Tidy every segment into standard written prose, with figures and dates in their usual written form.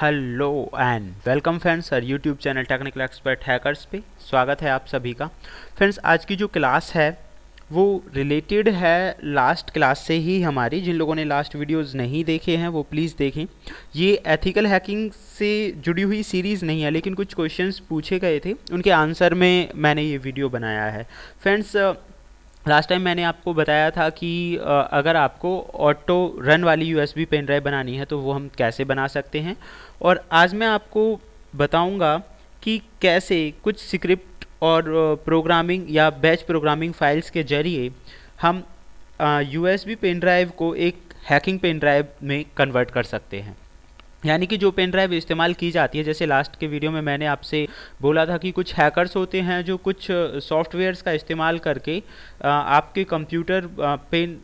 Hello and welcome friends sir YouTube channel technical expert hackers पे स्वागत है आप सभी का। फ्रेंड्स आज की जो क्लास है वो रिलेटेड है लास्ट क्लास से ही हमारी। जिन लोगों ने लास्ट वीडियोस नहीं देखे हैं वो प्लीज़ देखें। ये एथिकल हैकिंग से जुड़ी हुई सीरीज़ नहीं है, लेकिन कुछ क्वेश्चंस पूछे गए थे, उनके आंसर में मैंने ये वीडियो बनाया है। फ्रेंड्स लास्ट टाइम मैंने आपको बताया था कि अगर आपको ऑटो रन वाली यूएसबी पेन ड्राइव बनानी है तो वो हम कैसे बना सकते हैं, और आज मैं आपको बताऊंगा कि कैसे कुछ स्क्रिप्ट और प्रोग्रामिंग या बैच प्रोग्रामिंग फाइल्स के जरिए हम यूएसबी पेन ड्राइव को एक हैकिंग पेन ड्राइव में कन्वर्ट कर सकते हैं। यानी कि जो पेन ड्राइव इस्तेमाल की जाती है, जैसे लास्ट के वीडियो में मैंने आपसे बोला था कि कुछ हैकर्स होते हैं जो कुछ सॉफ्टवेयर्स का इस्तेमाल करके आपके कंप्यूटर पेन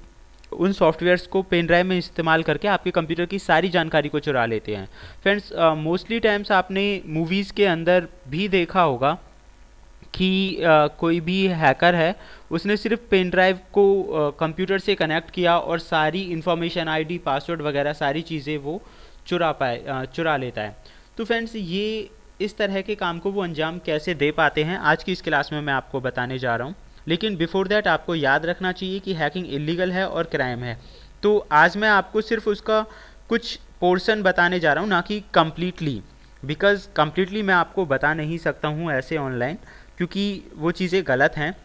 उन सॉफ्टवेयर्स को पेन ड्राइव में इस्तेमाल करके आपके कंप्यूटर की सारी जानकारी को चुरा लेते हैं। फ्रेंड्स मोस्टली टाइम्स आपने मूवीज़ के अंदर भी देखा होगा कि कोई भी हैकर है, उसने सिर्फ पेन ड्राइव को कंप्यूटर से कनेक्ट किया और सारी इंफॉर्मेशन, आईडी, पासवर्ड वगैरह सारी चीज़ें वो चुरा लेता है। तो फ्रेंड्स ये इस तरह के काम को वो अंजाम कैसे दे पाते हैं, आज की इस क्लास में मैं आपको बताने जा रहा हूँ। लेकिन बिफोर दैट आपको याद रखना चाहिए कि हैकिंग इलीगल है और क्राइम है। तो आज मैं आपको सिर्फ उसका कुछ पोर्शन बताने जा रहा हूँ, ना कि कम्प्लीटली, बिकॉज कम्प्लीटली मैं आपको बता नहीं सकता हूँ ऐसे ऑनलाइन, क्योंकि वो चीज़ें गलत हैं।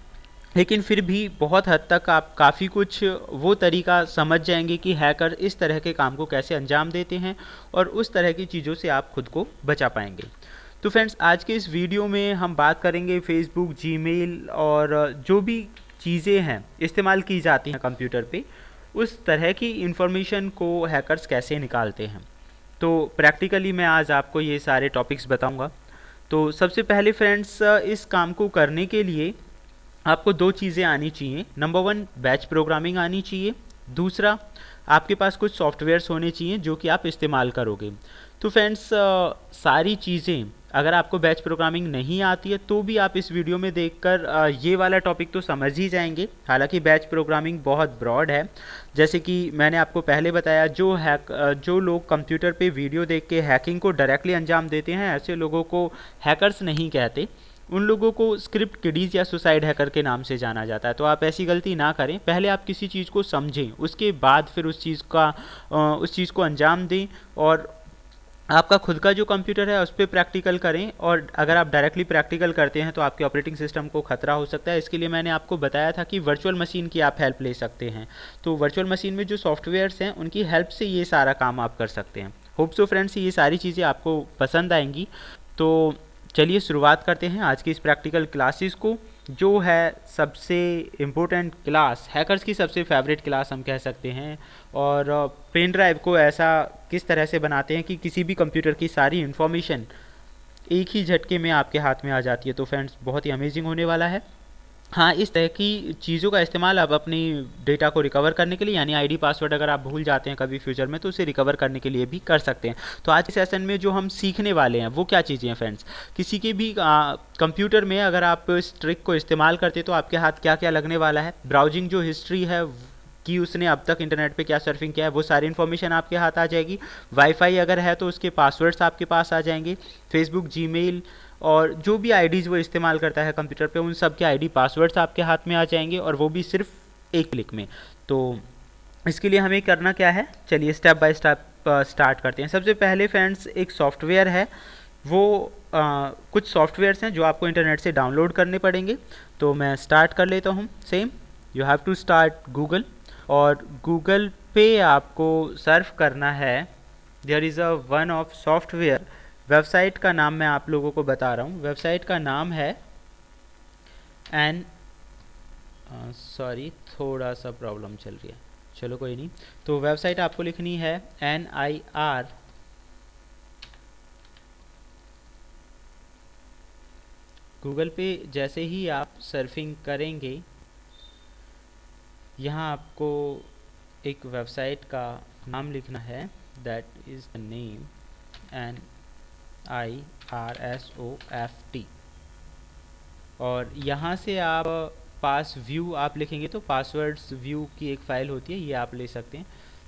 लेकिन फिर भी बहुत हद तक आप काफ़ी कुछ वो तरीका समझ जाएंगे कि हैकर इस तरह के काम को कैसे अंजाम देते हैं, और उस तरह की चीज़ों से आप खुद को बचा पाएंगे। तो फ्रेंड्स आज के इस वीडियो में हम बात करेंगे फेसबुक, जीमेल और जो भी चीज़ें हैं इस्तेमाल की जाती हैं कंप्यूटर पे, उस तरह की इंफॉर्मेशन को हैकर्स कैसे निकालते हैं। तो प्रैक्टिकली मैं आज आपको ये सारे टॉपिक्स बताऊंगा। तो सबसे पहले फ्रेंड्स इस काम को करने के लिए आपको दो चीज़ें आनी चाहिए। नंबर वन, बैच प्रोग्रामिंग आनी चाहिए। दूसरा, आपके पास कुछ सॉफ्टवेयर्स होने चाहिए जो कि आप इस्तेमाल करोगे। तो फ्रेंड्स सारी चीज़ें, अगर आपको बैच प्रोग्रामिंग नहीं आती है तो भी आप इस वीडियो में देखकर ये वाला टॉपिक तो समझ ही जाएंगे। हालांकि बैच प्रोग्रामिंग बहुत ब्रॉड है। जैसे कि मैंने आपको पहले बताया, जो लोग कंप्यूटर पे वीडियो देख के हैकिंग को डायरेक्टली अंजाम देते हैं, ऐसे लोगों को हैकर्स नहीं कहते। उन लोगों को स्क्रिप्ट किडीज़ या सुसाइड हैकर के नाम से जाना जाता है। तो आप ऐसी गलती ना करें। पहले आप किसी चीज़ को समझें, उसके बाद फिर उस चीज़ को अंजाम दें, और आपका खुद का जो कंप्यूटर है उस पर प्रैक्टिकल करें। और अगर आप डायरेक्टली प्रैक्टिकल करते हैं तो आपके ऑपरेटिंग सिस्टम को खतरा हो सकता है। इसके लिए मैंने आपको बताया था कि वर्चुअल मशीन की आप हेल्प ले सकते हैं। तो वर्चुअल मशीन में जो सॉफ्टवेयर्स हैं उनकी हेल्प से ये सारा काम आप कर सकते हैं। होप सो फ्रेंड्स ये सारी चीज़ें आपको पसंद आएंगी। तो चलिए शुरुआत करते हैं आज की इस प्रैक्टिकल क्लासेस को, जो है सबसे इम्पोर्टेंट क्लास, हैकर्स की सबसे फेवरेट क्लास हम कह सकते हैं। और पेन ड्राइव को ऐसा किस तरह से बनाते हैं कि किसी भी कंप्यूटर की सारी इन्फॉर्मेशन एक ही झटके में आपके हाथ में आ जाती है। तो फ्रेंड्स बहुत ही अमेजिंग होने वाला है। हाँ, इस तरह की चीज़ों का इस्तेमाल आप अपनी डेटा को रिकवर करने के लिए, यानी आईडी, पासवर्ड अगर आप भूल जाते हैं कभी फ्यूचर में, तो उसे रिकवर करने के लिए भी कर सकते हैं। तो आज के सेशन में जो हम सीखने वाले हैं वो क्या चीज़ें हैं फ्रेंड्स। किसी के भी कंप्यूटर में अगर आप इस ट्रिक को इस्तेमाल करते तो आपके हाथ क्या क्या लगने वाला है। ब्राउजिंग जो हिस्ट्री है कि उसने अब तक इंटरनेट पे क्या सर्फिंग किया है, वो सारी इन्फॉर्मेशन आपके हाथ आ जाएगी। वाईफाई अगर है तो उसके पासवर्ड्स आपके पास आ जाएंगे। फेसबुक, जीमेल और जो भी आईडीज़ वो इस्तेमाल करता है कंप्यूटर पे, उन सब के आईडी, पासवर्ड्स आपके हाथ में आ जाएंगे, और वो भी सिर्फ एक क्लिक में। तो इसके लिए हमें करना क्या है, चलिए स्टेप बाय स्टेप स्टार्ट करते हैं। सबसे पहले फ्रेंड्स एक सॉफ्टवेयर है, वो कुछ सॉफ्टवेयर्स हैं जो आपको इंटरनेट से डाउनलोड करने पड़ेंगे। तो मैं स्टार्ट कर लेता हूँ। Same, you have to start Google, और गूगल पे आपको सर्फ करना है। There is a one of software. Website का नाम मैं आप लोगों को बता रहा हूँ। वेबसाइट का नाम है सॉरी थोड़ा सा प्रॉब्लम चल रही है, चलो कोई नहीं। तो वेबसाइट आपको लिखनी है NIR गूगल पे जैसे ही आप सर्फिंग करेंगे, यहाँ आपको एक वेबसाइट का नाम लिखना है। That is the name NIRSOFT। और यहाँ से आप पास व्यू आप लिखेंगे तो पासवर्ड्स व्यू की एक फ़ाइल होती है, ये आप ले सकते हैं।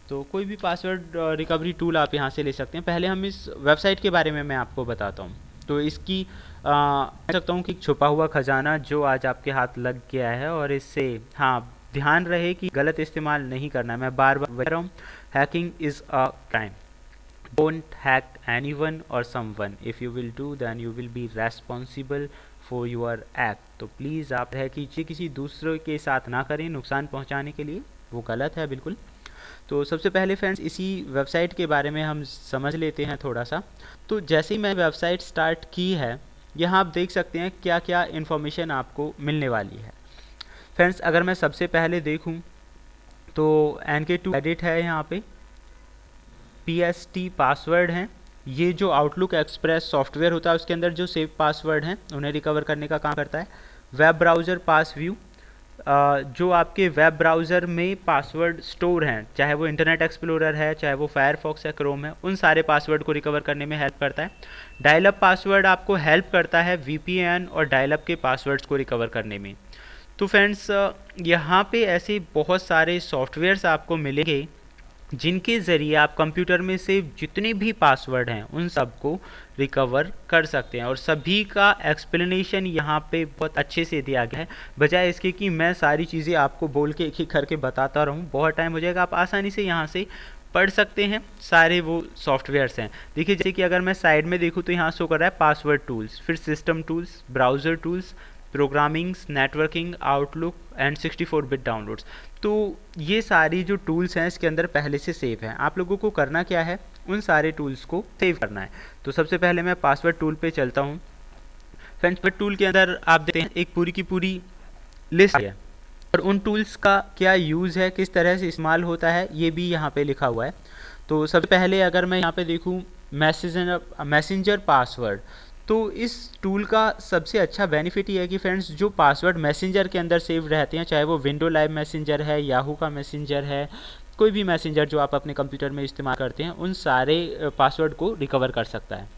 तो कोई भी पासवर्ड रिकवरी टूल आप यहाँ से ले सकते हैं। पहले हम इस वेबसाइट के बारे में मैं आपको बताता हूँ। तो इसकी कह सकता हूँ कि छुपा हुआ खजाना जो आज आपके हाथ लग गया है, और इससे हाँ ध्यान रहे कि गलत इस्तेमाल नहीं करना है। मैं बार बार बता रहा हूँ, hacking is a crime. Don't hack anyone or someone. If you will do, then you will be responsible for your act. तो प्लीज़ आप है कि किसी दूसरे के साथ ना करें नुकसान पहुंचाने के लिए, वो गलत है बिल्कुल। तो सबसे पहले फ्रेंड्स इसी वेबसाइट के बारे में हम समझ लेते हैं थोड़ा सा। तो जैसे ही मैं वेबसाइट स्टार्ट की है, यहाँ आप देख सकते हैं क्या क्या इन्फॉर्मेशन आपको मिलने वाली है। फ्रेंड्स अगर मैं सबसे पहले देखूँ तो NK2 एडिट है, यहाँ पे PST पासवर्ड हैं। ये जो आउटलुक एक्सप्रेस सॉफ्टवेयर होता है उसके अंदर जो सेव पासवर्ड हैं उन्हें रिकवर करने का काम करता है। वेब ब्राउज़र पास व्यू, जो आपके वेब ब्राउज़र में पासवर्ड स्टोर हैं, चाहे वो इंटरनेट एक्सप्लोरर है, चाहे वो फायरफॉक्स है, क्रोम है, उन सारे पासवर्ड को रिकवर करने में हेल्प करता है। डायलअप पासवर्ड आपको हेल्प करता है VPN और डायलअप के पासवर्ड्स को रिकवर करने में। तो फ्रेंड्स यहाँ पे ऐसे बहुत सारे सॉफ्टवेयर्स आपको मिलेंगे जिनके ज़रिए आप कंप्यूटर में से जितने भी पासवर्ड हैं उन सबको रिकवर कर सकते हैं, और सभी का एक्सप्लेनेशन यहाँ पे बहुत अच्छे से दिया गया है। बजाय इसके कि मैं सारी चीज़ें आपको बोल के एक एक करके बताता रहूँ, बहुत टाइम हो जाएगा। आप आसानी से यहाँ से पढ़ सकते हैं, सारे वो सॉफ्टवेयर्स हैं। देखिए जैसे कि अगर मैं साइड में देखूँ तो यहाँ शो कर रहा है पासवर्ड टूल्स, फिर system tools, browser tools, programmings, networking, outlook and 64 bit downloads. तो ये सारी जो टूल्स हैं इसके अंदर पहले से सेव हैं। आप लोगों को करना क्या है, उन सारे टूल्स को सेव करना है। तो सबसे पहले मैं पासवर्ड टूल पे चलता हूँ। फ्रेंड्स टूल के अंदर आप देखते हैं एक पूरी की पूरी लिस्ट है, और उन टूल्स का क्या यूज़ है, किस तरह से इस्तेमाल होता है, ये भी यहाँ पे लिखा हुआ है। तो सबसे पहले अगर मैं यहाँ पे देखूँ मैसेंजर पासवर्ड, तो इस टूल का सबसे अच्छा बेनिफिट ये है कि फ्रेंड्स जो पासवर्ड मैसेंजर के अंदर सेव रहते हैं, चाहे वो विंडो लाइव मैसेंजर है, याहू का मैसेंजर है, कोई भी मैसेंजर जो आप अपने कंप्यूटर में इस्तेमाल करते हैं, उन सारे पासवर्ड को रिकवर कर सकता है।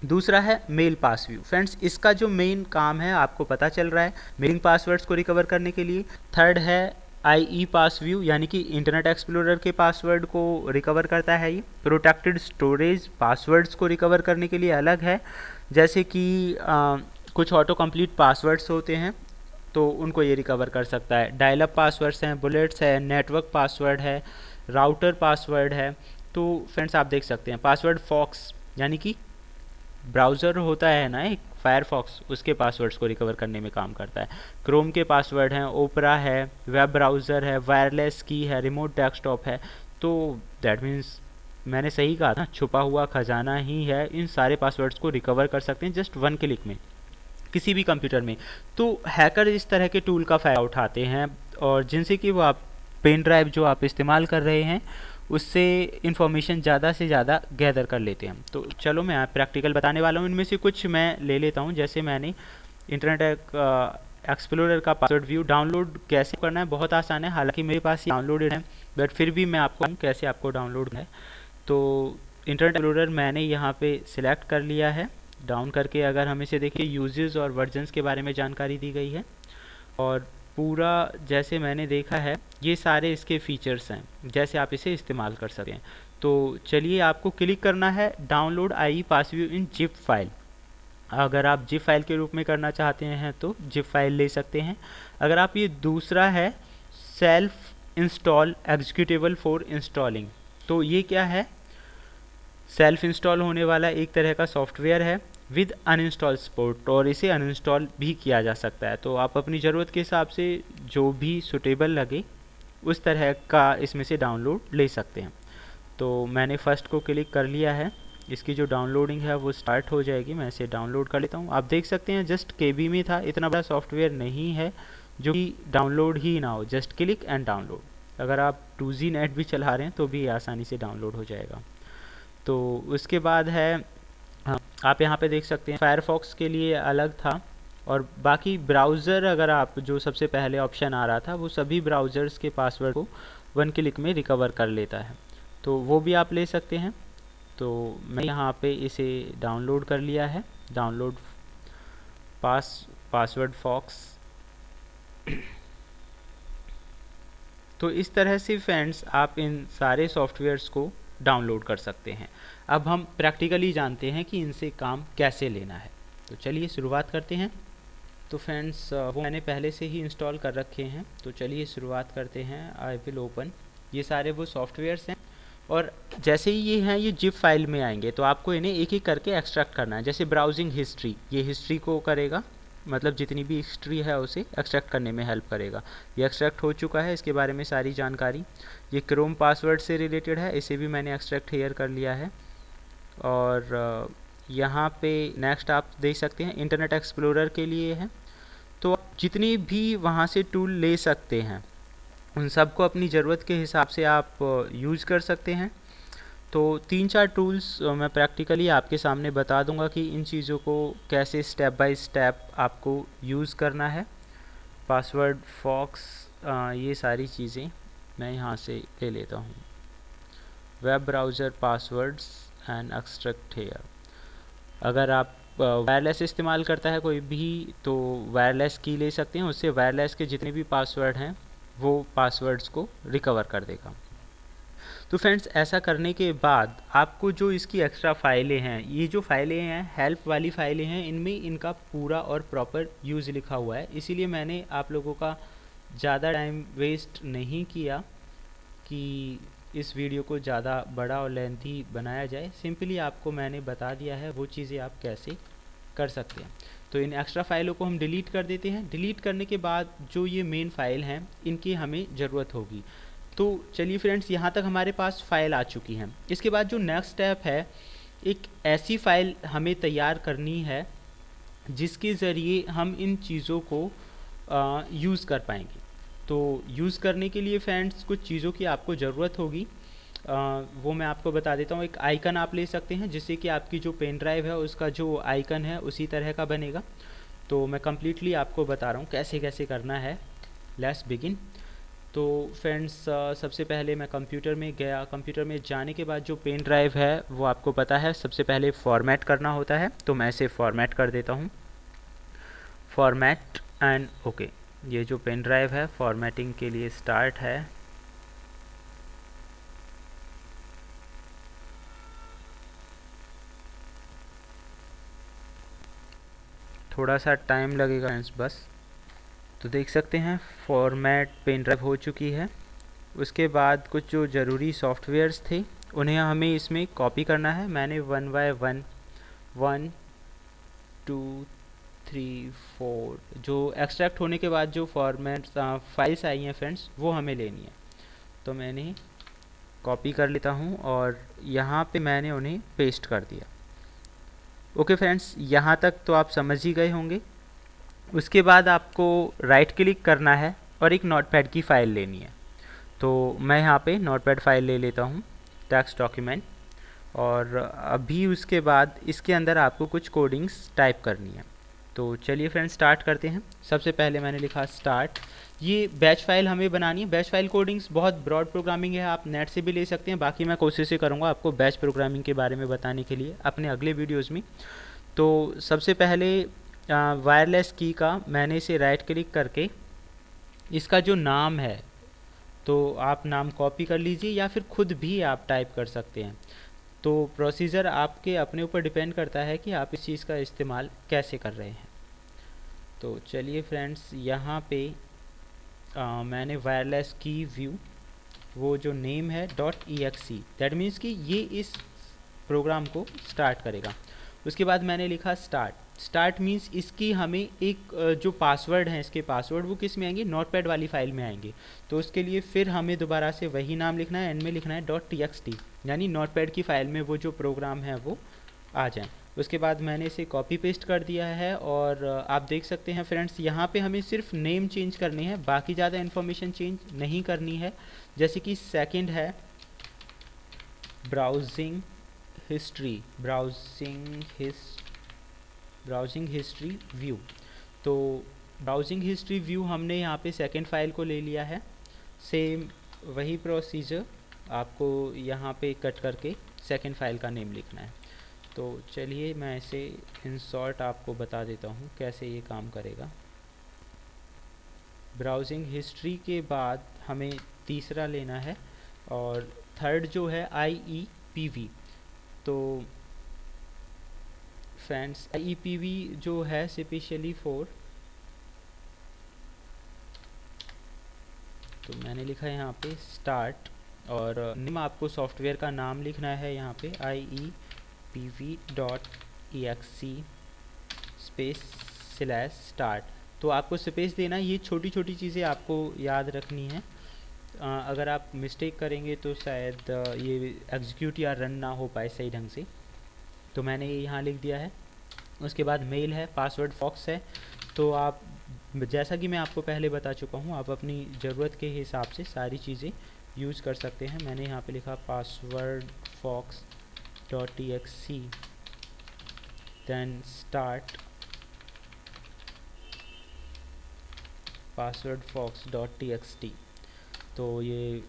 दूसरा है मेल पास व्यू। फ्रेंड्स इसका जो मेन काम है आपको पता चल रहा है, मेलिंग पासवर्ड्स को रिकवर करने के लिए। थर्ड है IE पास व्यू, यानी कि इंटरनेट एक्सप्लोरर के पासवर्ड को रिकवर करता है ये। प्रोटेक्टेड स्टोरेज पासवर्ड्स को रिकवर करने के लिए अलग है, जैसे कि कुछ ऑटो कंप्लीट पासवर्ड्स होते हैं तो उनको ये रिकवर कर सकता है। डायलअप पासवर्ड्स हैं, बुलेट्स है, नेटवर्क पासवर्ड है, राउटर पासवर्ड है। तो फ्रेंड्स आप देख सकते हैं पासवर्ड फॉक्स, यानी कि ब्राउज़र होता है ना एक फायरफॉक्स, उसके पासवर्ड्स को रिकवर करने में काम करता है। क्रोम के पासवर्ड हैं, ओपरा है, वेब ब्राउज़र है, वायरलेस की है, रिमोट डेस्कटॉप है। तो दैट मीन्स मैंने सही कहा था, छुपा हुआ खजाना ही है। इन सारे पासवर्ड्स को रिकवर कर सकते हैं जस्ट 1 क्लिक में किसी भी कंप्यूटर में। तो हैकर इस तरह के टूल का फ़ायदा उठाते हैं, और जिनसे कि वो आप पेन ड्राइव जो आप इस्तेमाल कर रहे हैं उससे इंफॉर्मेशन ज़्यादा से ज़्यादा गैदर कर लेते हैं। तो चलो मैं प्रैक्टिकल बताने वाला हूँ, इनमें से कुछ मैं ले लेता हूँ। जैसे मैंने इंटरनेट एक्सप्लोरर का पासवर्ड व्यू डाउनलोड कैसे करना है, बहुत आसान है। हालांकि मेरे पास ये डाउनलोडेड है, बट फिर भी मैं आपको कैसे आपको डाउनलोड है। तो इंटरनेट एक्सप्लोरर मैंने यहाँ पे सिलेक्ट कर लिया है। डाउन करके अगर हम इसे देखिए, यूजेस और वर्जन्स के बारे में जानकारी दी गई है, और पूरा जैसे मैंने देखा है ये सारे इसके फीचर्स हैं, जैसे आप इसे इस्तेमाल कर सकते हैं। तो चलिए आपको क्लिक करना है डाउनलोड IE पास व्यू इन जिप फाइल। अगर आप जिप फाइल के रूप में करना चाहते हैं तो जिप फाइल ले सकते हैं। अगर आप ये दूसरा है self install executable for installing, तो ये क्या है, सेल्फ इंस्टॉल होने वाला एक तरह का सॉफ्टवेयर है विद अनइंस्टॉल सपोर्ट, और इसे अनइंस्टॉल भी किया जा सकता है। तो आप अपनी ज़रूरत के हिसाब से जो भी सुटेबल लगे उस तरह का इसमें से डाउनलोड ले सकते हैं। तो मैंने फ़र्स्ट को क्लिक कर लिया है, इसकी जो डाउनलोडिंग है वो स्टार्ट हो जाएगी। मैं इसे डाउनलोड कर लेता हूँ। आप देख सकते हैं जस्ट KB में था, इतना बड़ा सॉफ्टवेयर नहीं है जो कि डाउनलोड ही ना हो, जस्ट क्लिक एंड डाउनलोड। अगर आप 2G नेट भी चला रहे हैं तो भी आसानी से डाउनलोड हो जाएगा। तो उसके बाद है, हाँ, आप यहाँ पे देख सकते हैं फायरफॉक्स के लिए अलग था, और बाकी ब्राउज़र अगर आप जो सबसे पहले ऑप्शन आ रहा था वो सभी ब्राउज़र्स के पासवर्ड को 1 क्लिक में रिकवर कर लेता है, तो वो भी आप ले सकते हैं। तो मैं यहाँ पे इसे डाउनलोड कर लिया है, डाउनलोड पासवर्ड फॉक्स। तो इस तरह से फ्रेंड्स आप इन सारे सॉफ्टवेयर्स को डाउनलोड कर सकते हैं। अब हम प्रैक्टिकली जानते हैं कि इनसे काम कैसे लेना है। तो चलिए शुरुआत करते हैं। तो फ्रेंड्स वो मैंने पहले से ही इंस्टॉल कर रखे हैं, तो चलिए शुरुआत करते हैं। I will open. ये सारे वो सॉफ्टवेयर्स हैं और जैसे ही ये हैं ये जिप फाइल में आएंगे तो आपको इन्हें एक एक करके एक्सट्रैक्ट करना है। जैसे ब्राउजिंग हिस्ट्री, ये हिस्ट्री को करेगा, मतलब जितनी भी हिस्ट्री है उसे एक्सट्रैक्ट करने में हेल्प करेगा। ये एक्सट्रैक्ट हो चुका है, इसके बारे में सारी जानकारी। ये क्रोम पासवर्ड से रिलेटेड है, इसे भी मैंने एक्सट्रैक्ट हेयर कर लिया है। और यहाँ पे नेक्स्ट आप देख सकते हैं इंटरनेट एक्सप्लोरर के लिए है। तो आप जितनी भी वहाँ से टूल ले सकते हैं उन सबको अपनी ज़रूरत के हिसाब से आप यूज़ कर सकते हैं। तो 3-4 टूल्स मैं प्रैक्टिकली आपके सामने बता दूंगा कि इन चीज़ों को कैसे स्टेप बाय स्टेप आपको यूज़ करना है। पासवर्ड, फॉक्स, ये सारी चीज़ें मैं यहाँ से ले लेता हूँ। Web browser passwords and extract hair. अगर आप वायरलेस इस्तेमाल करता है कोई भी तो वायरलेस की ले सकते हैं, उससे वायरलेस के जितने भी पासवर्ड हैं वो पासवर्ड्स को रिकवर कर देगा। तो फ्रेंड्स ऐसा करने के बाद आपको जो इसकी एक्स्ट्रा फाइलें हैं, ये जो फाइलें हैं हेल्प वाली फाइलें हैं, इनमें इनका पूरा और प्रॉपर यूज़ लिखा हुआ है। इसीलिए मैंने आप लोगों का ज़्यादा टाइम वेस्ट नहीं किया कि इस वीडियो को ज़्यादा बड़ा और लेंथी बनाया जाए। सिंपली आपको मैंने बता दिया है वो चीज़ें आप कैसे कर सकते हैं। तो इन एक्स्ट्रा फाइलों को हम डिलीट कर देते हैं। डिलीट करने के बाद जो ये मेन फाइल हैं इनकी हमें ज़रूरत होगी। तो चलिए फ्रेंड्स, यहाँ तक हमारे पास फाइल आ चुकी हैं। इसके बाद जो नेक्स्ट स्टेप है, एक ऐसी फाइल हमें तैयार करनी है जिसके ज़रिए हम इन चीज़ों को यूज़ कर पाएंगे। तो यूज़ करने के लिए फ्रेंड्स कुछ चीज़ों की आपको ज़रूरत होगी, वो मैं आपको बता देता हूँ। एक आइकन आप ले सकते हैं जिससे कि आपकी जो पेन ड्राइव है उसका जो आइकन है उसी तरह का बनेगा। तो मैं कम्प्लीटली आपको बता रहा हूँ कैसे कैसे करना है। Let's begin. तो फ्रेंड्स सबसे पहले मैं कंप्यूटर में गया। कंप्यूटर में जाने के बाद जो पेन ड्राइव है वो आपको पता है सबसे पहले फॉर्मेट करना होता है, तो मैं इसे फॉर्मेट कर देता हूँ। Format and okay. ये जो पेन ड्राइव है फॉर्मेटिंग के लिए स्टार्ट है। थोड़ा सा टाइम लगेगा फ्रेंड्स बस। तो देख सकते हैं फॉर्मेट पेन ड्राइव हो चुकी है। उसके बाद कुछ जो ज़रूरी सॉफ्टवेयर्स थे उन्हें हमें इसमें कॉपी करना है। मैंने 1 बाय 1 1 2 3 4 जो एक्सट्रैक्ट होने के बाद जो फॉर्मेट फाइल्स आई हैं फ्रेंड्स वो हमें लेनी है। तो मैंने कॉपी कर लेता हूँ और यहाँ पे मैंने उन्हें पेस्ट कर दिया। ओके फ्रेंड्स, यहाँ तक तो आप समझ ही गए होंगे। उसके बाद आपको राइट क्लिक करना है और एक नोटपैड की फ़ाइल लेनी है। तो मैं यहाँ पे नोटपैड फाइल ले लेता हूँ, टेक्स्ट डॉक्यूमेंट। और अभी उसके बाद इसके अंदर आपको कुछ कोडिंग्स टाइप करनी है। तो चलिए फ्रेंड्स स्टार्ट करते हैं। सबसे पहले मैंने लिखा स्टार्ट। ये बैच फाइल हमें बनानी है। बैच फाइल कोडिंग्स बहुत ब्रॉड प्रोग्रामिंग है, आप नेट से भी ले सकते हैं। बाकी मैं कोशिश करूँगा आपको बैच प्रोग्रामिंग के बारे में बताने के लिए अपने अगले वीडियोज़ में। तो सबसे पहले वायरलेस की का मैंने इसे राइट क्लिक करके इसका जो नाम है तो आप नाम कॉपी कर लीजिए या फिर खुद भी आप टाइप कर सकते हैं। तो प्रोसीजर आपके अपने ऊपर डिपेंड करता है कि आप इस चीज़ का इस्तेमाल कैसे कर रहे हैं। तो चलिए फ्रेंड्स यहाँ पे मैंने वायरलेस की व्यू, वो जो नेम है .exe, दैट मीन्स कि ये इस प्रोग्राम को स्टार्ट करेगा। उसके बाद मैंने लिखा स्टार्ट। स्टार्ट मीन्स इसकी हमें एक जो पासवर्ड है, इसके पासवर्ड वो किस में आएंगे, नोटपैड वाली फाइल में आएंगे। तो उसके लिए फिर हमें दोबारा से वही नाम लिखना है, एंड में लिखना है .txt, यानी नोटपैड की फ़ाइल में वो जो प्रोग्राम है वो आ जाए। उसके बाद मैंने इसे कॉपी पेस्ट कर दिया है और आप देख सकते हैं फ्रेंड्स यहाँ पे हमें सिर्फ नेम चेंज करनी है, बाकी ज़्यादा इन्फॉर्मेशन चेंज नहीं करनी है। जैसे कि सेकंड है browsing history, browsing history view. तो ब्राउजिंग हिस्ट्री व्यू हमने यहाँ पे सेकंड फाइल को ले लिया है। सेम वही प्रोसीजर आपको यहाँ पे कट करके सेकंड फाइल का नेम लिखना है। तो चलिए मैं इसे इन शॉर्ट आपको बता देता हूँ कैसे ये काम करेगा। ब्राउजिंग हिस्ट्री के बाद हमें तीसरा लेना है, और थर्ड जो है IEPV। तो फ्रेंड्स IEPV जो है स्पेशली फॉर, तो मैंने लिखा है यहाँ पे स्टार्ट, और नेम आपको सॉफ्टवेयर का नाम लिखना है यहाँ पे IEPV.exe /start। तो आपको स्पेस देना, ये छोटी छोटी चीज़ें आपको याद रखनी है। अगर आप मिस्टेक करेंगे तो शायद ये एग्जीक्यूट या रन ना हो पाए सही ढंग से। तो मैंने ये यहाँ लिख दिया है। उसके बाद मेल है, पासवर्ड फॉक्स है। तो आप, जैसा कि मैं आपको पहले बता चुका हूँ, आप अपनी ज़रूरत के हिसाब से सारी चीज़ें यूज़ कर सकते हैं। मैंने यहाँ पे लिखा password fox .exe then start password fox .txt। तो ये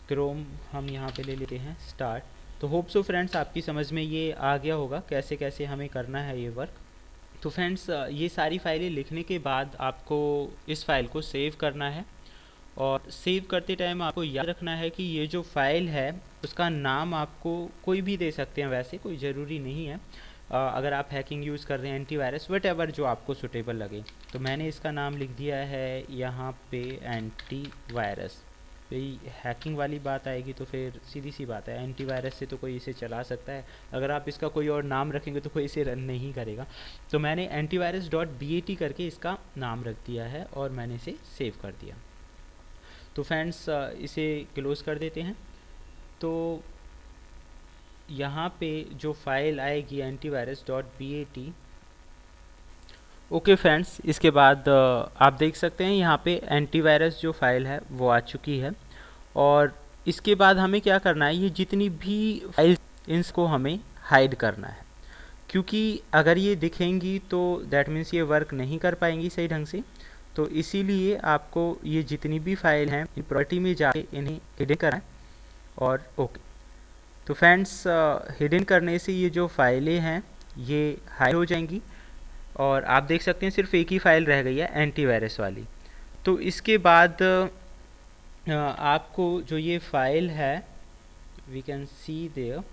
क्रोम हम यहाँ पे ले लेते हैं स्टार्ट। तो होप सो फ्रेंड्स आपकी समझ में ये आ गया होगा कैसे कैसे हमें करना है ये वर्क। तो फ्रेंड्स ये सारी फाइलें लिखने के बाद आपको इस फाइल को सेव करना है, और सेव करते टाइम आपको याद रखना है कि ये जो फाइल है उसका नाम आपको कोई भी दे सकते हैं, वैसे कोई ज़रूरी नहीं है। अगर आप हैकिंग यूज़ कर रहे हैं, एंटीवायरस, वट जो आपको सुटेबल लगे। तो मैंने इसका नाम लिख दिया है यहाँ पे एंटीवायरस। भाई हैकिंग वाली बात आएगी तो फिर सीधी सी बात है, एंटीवायरस से तो कोई इसे चला सकता है। अगर आप इसका कोई और नाम रखेंगे तो कोई इसे रन नहीं करेगा। तो मैंने antivirus.bat करके इसका नाम रख दिया है और मैंने इसे सेव कर दिया। तो फ्रेंड्स इसे क्लोज़ कर देते हैं। तो यहाँ पे जो फाइल आएगी antivirus.bat, ओके फ्रेंड्स, इसके बाद आप देख सकते हैं यहाँ पे एंटीवायरस जो फाइल है वो आ चुकी है। और इसके बाद हमें क्या करना है, ये जितनी भी फाइल्स इनको हमें हाइड करना है, क्योंकि अगर ये दिखेंगी तो दैट मीन्स ये वर्क नहीं कर पाएंगी सही ढंग से। तो इसीलिए आपको ये जितनी भी फाइल हैं प्रॉपर्टी में जाके इन्हें हिडन करना है। और ओके, तो फ्रेंड्स हिडन करने से ये जो फाइलें हैं ये हाइड हो जाएंगी, और आप देख सकते हैं सिर्फ एक ही फाइल रह गई है एंटीवायरस वाली। तो इसके बाद आपको जो ये फाइल है, we can see there,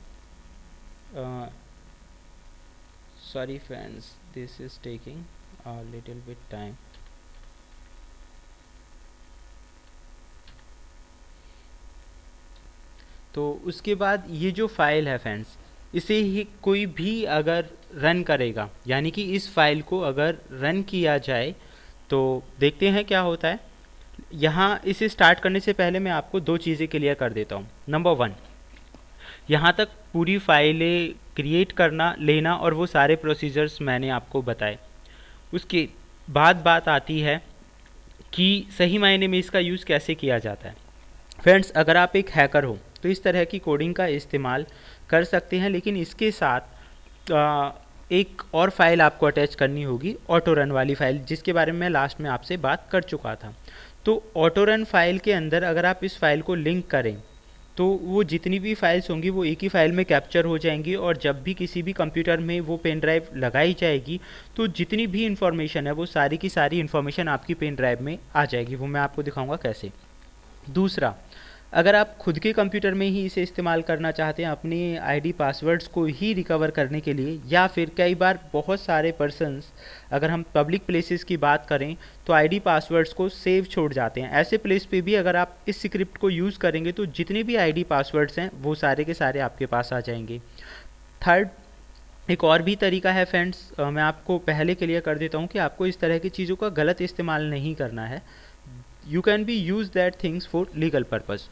sorry friends, this is taking a little bit time। तो उसके बाद ये जो फाइल है फ्रेंड्स, इसे ही कोई भी अगर रन करेगा, यानी कि इस फाइल को अगर रन किया जाए तो देखते हैं क्या होता है। यहाँ इसे स्टार्ट करने से पहले मैं आपको दो चीज़ें क्लियर कर देता हूँ। नंबर 1, यहाँ तक पूरी फाइलें क्रिएट करना, लेना और वो सारे प्रोसीजर्स मैंने आपको बताए। उसके बाद बात आती है कि सही मायने में इसका यूज़ कैसे किया जाता है। फ्रेंड्स अगर आप एक हैकर हो तो इस तरह की कोडिंग का इस्तेमाल कर सकते हैं, लेकिन इसके साथ एक और फाइल आपको अटैच करनी होगी, ऑटो रन वाली फाइल, जिसके बारे में मैं लास्ट में आपसे बात कर चुका था। तो ऑटो रन फाइल के अंदर अगर आप इस फाइल को लिंक करें तो वो जितनी भी फाइल्स होंगी वो एक ही फाइल में कैप्चर हो जाएंगी, और जब भी किसी भी कंप्यूटर में वो पेन ड्राइव लगाई जाएगी तो जितनी भी इंफॉर्मेशन है वो सारी की सारी इंफॉर्मेशन आपकी पेन ड्राइव में आ जाएगी। वो मैं आपको दिखाऊंगा कैसे। दूसरा, अगर आप खुद के कंप्यूटर में ही इसे इस्तेमाल करना चाहते हैं अपने आईडी पासवर्ड्स को ही रिकवर करने के लिए, या फिर कई बार बहुत सारे पर्सन्स, अगर हम पब्लिक प्लेसेस की बात करें तो आईडी पासवर्ड्स को सेव छोड़ जाते हैं, ऐसे प्लेस पे भी अगर आप इस स्क्रिप्ट को यूज़ करेंगे तो जितने भी आईडी पासवर्ड्स हैं वो सारे के सारे आपके पास आ जाएंगे। थर्ड, एक और भी तरीका है फ्रेंड्स, मैं आपको पहले क्लियर कर देता हूँ कि आपको इस तरह की चीज़ों का गलत इस्तेमाल नहीं करना है। You can be use that things for legal purpose.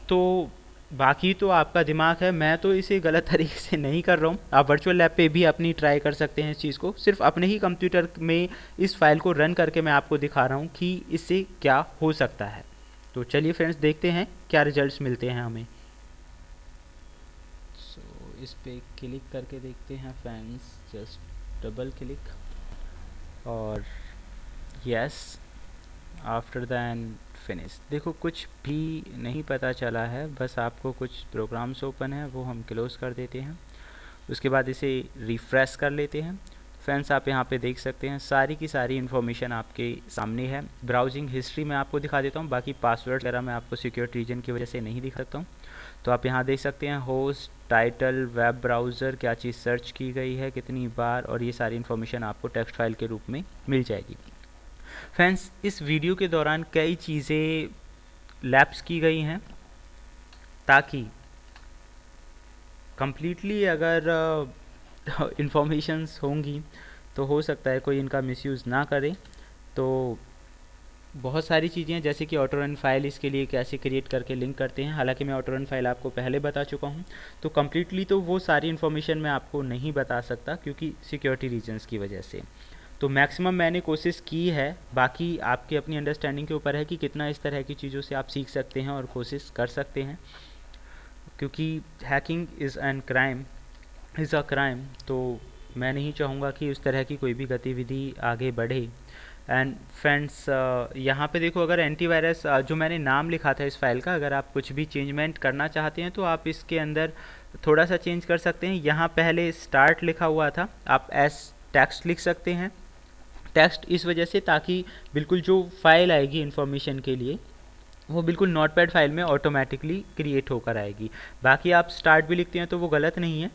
तो बाकी तो आपका दिमाग है, मैं तो इसे गलत तरीके से नहीं कर रहा हूँ। आप वर्चुअल लैब पे भी अपनी ट्राई कर सकते हैं इस चीज़ को। सिर्फ अपने ही कंप्यूटर में इस फाइल को रन करके मैं आपको दिखा रहा हूँ कि इससे क्या हो सकता है। तो चलिए फ्रेंड्स देखते हैं क्या रिजल्ट्स मिलते हैं हमें। इस पे क्लिक करके देखते हैं फ्रेंड्स, जस्ट डबल क्लिक, और यस, आफ्टर दैन फिनिश। देखो कुछ भी नहीं पता चला है, बस आपको कुछ प्रोग्राम्स ओपन है वो हम क्लोज कर देते हैं। उसके बाद इसे रिफ्रेश कर लेते हैं। फ्रेंड्स आप यहाँ पे देख सकते हैं सारी की सारी इन्फॉर्मेशन आपके सामने है। ब्राउजिंग हिस्ट्री में आपको दिखा देता हूँ, बाकी पासवर्ड वगैरह मैं आपको सिक्योरिटी रीजन की वजह से नहीं दिखा सकता हूँ। तो आप यहाँ देख सकते हैं होस्ट, टाइटल, वेब ब्राउज़र, क्या चीज़ सर्च की गई है, कितनी बार, और ये सारी इन्फॉर्मेशन आपको टेक्स्ट फाइल के रूप में मिल जाएगी। फ्रेंड्स इस वीडियो के दौरान कई चीज़ें लैप्स की गई हैं, ताकि कंप्लीटली अगर इंफॉर्मेशंस होंगी तो हो सकता है कोई इनका मिसयूज़ ना करे। तो बहुत सारी चीज़ें हैं, जैसे कि ऑटो रन फाइल इसके लिए कैसे क्रिएट करके लिंक करते हैं, हालांकि मैं ऑटो रन फाइल आपको पहले बता चुका हूं। तो कम्प्लीटली तो वो सारी इन्फॉर्मेशन मैं आपको नहीं बता सकता क्योंकि सिक्योरिटी रीजंस की वजह से। तो मैक्सिमम मैंने कोशिश की है, बाकी आपकी अपनी अंडरस्टैंडिंग के ऊपर है कि कितना इस तरह की चीज़ों से आप सीख सकते हैं और कोशिश कर सकते हैं, क्योंकि हैकिंग इज़ अ क्राइम। तो मैं नहीं चाहूँगा कि उस तरह की कोई भी गतिविधि आगे बढ़े। एंड फ्रेंड्स यहाँ पे देखो, अगर एंटीवायरस जो मैंने नाम लिखा था इस फाइल का, अगर आप कुछ भी चेंजमेंट करना चाहते हैं तो आप इसके अंदर थोड़ा सा चेंज कर सकते हैं। यहाँ पहले स्टार्ट लिखा हुआ था, आप एस टेक्स्ट लिख सकते हैं। टेक्स्ट इस वजह से ताकि बिल्कुल जो फाइल आएगी इन्फॉर्मेशन के लिए वो बिल्कुल नोटपैड फाइल में ऑटोमेटिकली क्रिएट होकर आएगी। बाकी आप स्टार्ट भी लिखते हैं तो वो गलत नहीं है।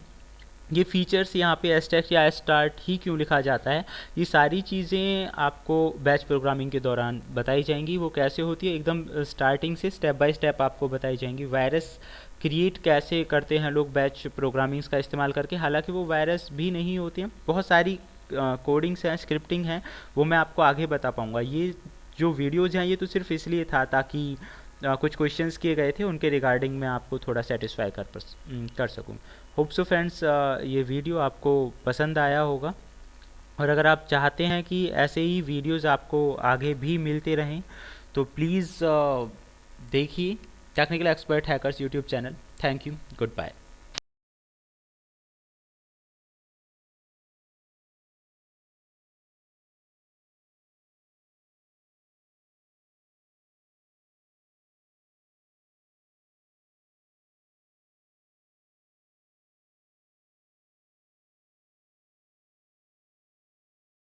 ये फीचर्स यहाँ पे एस टेक्स्ट या एस स्टार्ट ही क्यों लिखा जाता है, ये सारी चीज़ें आपको बैच प्रोग्रामिंग के दौरान बताई जाएंगी। वो कैसे होती है, एकदम स्टार्टिंग से स्टेप बाय स्टेप आपको बताई जाएंगी। वायरस क्रिएट कैसे करते हैं लोग बैच प्रोग्रामिंग्स का इस्तेमाल करके, हालांकि वो वायरस भी नहीं होती हैं, बहुत सारी कोडिंग्स हैं, स्क्रिप्टिंग हैं, वो मैं आपको आगे बता पाऊँगा। ये जो वीडियोज़ हैं ये तो सिर्फ इसलिए था ताकि कुछ क्वेश्चंस किए गए थे, उनके रिगार्डिंग मैं आपको थोड़ा सेटिस्फाई कर सकूँ। होप सो फ्रेंड्स ये वीडियो आपको पसंद आया होगा, और अगर आप चाहते हैं कि ऐसे ही वीडियोज़ आपको आगे भी मिलते रहें तो प्लीज़ देखिए technical expert hackers YouTube channel. Thank you, good bye.